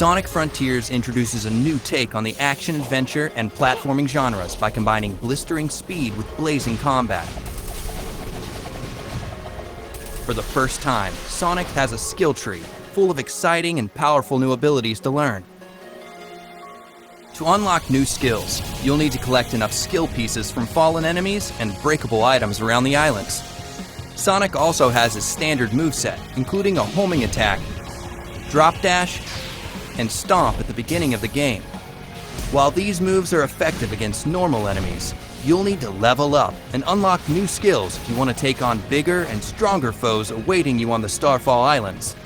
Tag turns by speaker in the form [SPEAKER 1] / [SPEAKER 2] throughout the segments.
[SPEAKER 1] Sonic Frontiers introduces a new take on the action-adventure and platforming genres by combining blistering speed with blazing combat. For the first time, Sonic has a skill tree full of exciting and powerful new abilities to learn. To unlock new skills, you'll need to collect enough skill pieces from fallen enemies and breakable items around the islands. Sonic also has his standard moveset, including a homing attack, drop dash, and stomp at the beginning of the game. While these moves are effective against normal enemies, you'll need to level up and unlock new skills if you want to take on bigger and stronger foes awaiting you on the Starfall Islands.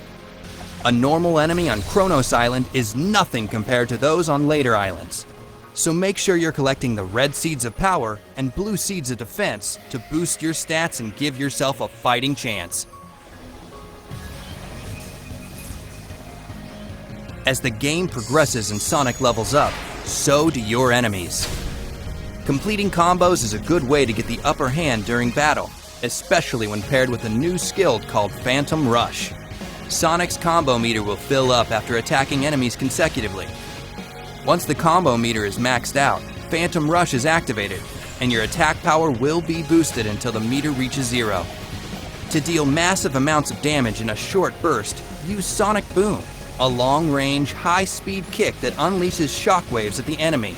[SPEAKER 1] A normal enemy on Kronos Island is nothing compared to those on later islands, so make sure you're collecting the red seeds of power and blue seeds of defense to boost your stats and give yourself a fighting chance. As the game progresses and Sonic levels up, so do your enemies. Completing combos is a good way to get the upper hand during battle, especially when paired with a new skill called Phantom Rush. Sonic's combo meter will fill up after attacking enemies consecutively. Once the combo meter is maxed out, Phantom Rush is activated, and your attack power will be boosted until the meter reaches 0. To deal massive amounts of damage in a short burst, use Sonic Boom, a long-range, high-speed kick that unleashes shockwaves at the enemy.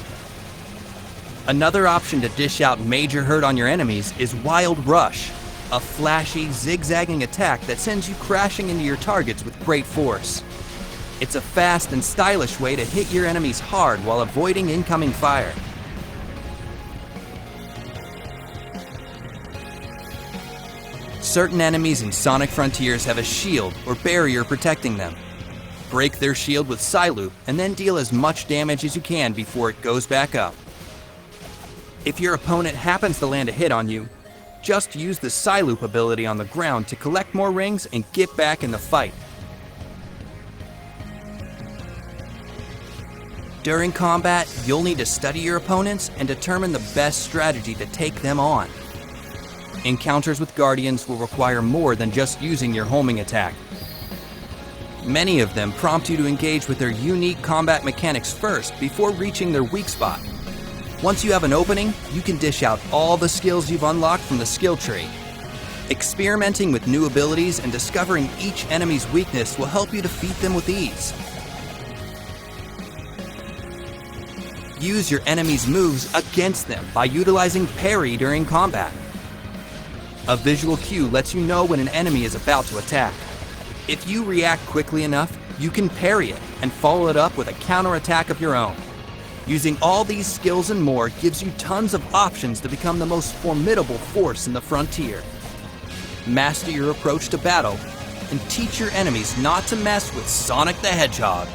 [SPEAKER 1] Another option to dish out major hurt on your enemies is Wild Rush, a flashy, zigzagging attack that sends you crashing into your targets with great force. It's a fast and stylish way to hit your enemies hard while avoiding incoming fire. Certain enemies in Sonic Frontiers have a shield or barrier protecting them. Break their shield with Psyloop and then deal as much damage as you can before it goes back up. If your opponent happens to land a hit on you, just use the Psyloop ability on the ground to collect more rings and get back in the fight. During combat, you'll need to study your opponents and determine the best strategy to take them on. Encounters with Guardians will require more than just using your homing attack. Many of them prompt you to engage with their unique combat mechanics first before reaching their weak spot. Once you have an opening, you can dish out all the skills you've unlocked from the skill tree. Experimenting with new abilities and discovering each enemy's weakness will help you defeat them with ease. Use your enemy's moves against them by utilizing PARRY during combat. A visual cue lets you know when an enemy is about to attack. If you react quickly enough, you can parry it and follow it up with a counterattack of your own. Using all these skills and more gives you tons of options to become the most formidable force in the frontier. Master your approach to battle and teach your enemies not to mess with Sonic the Hedgehog.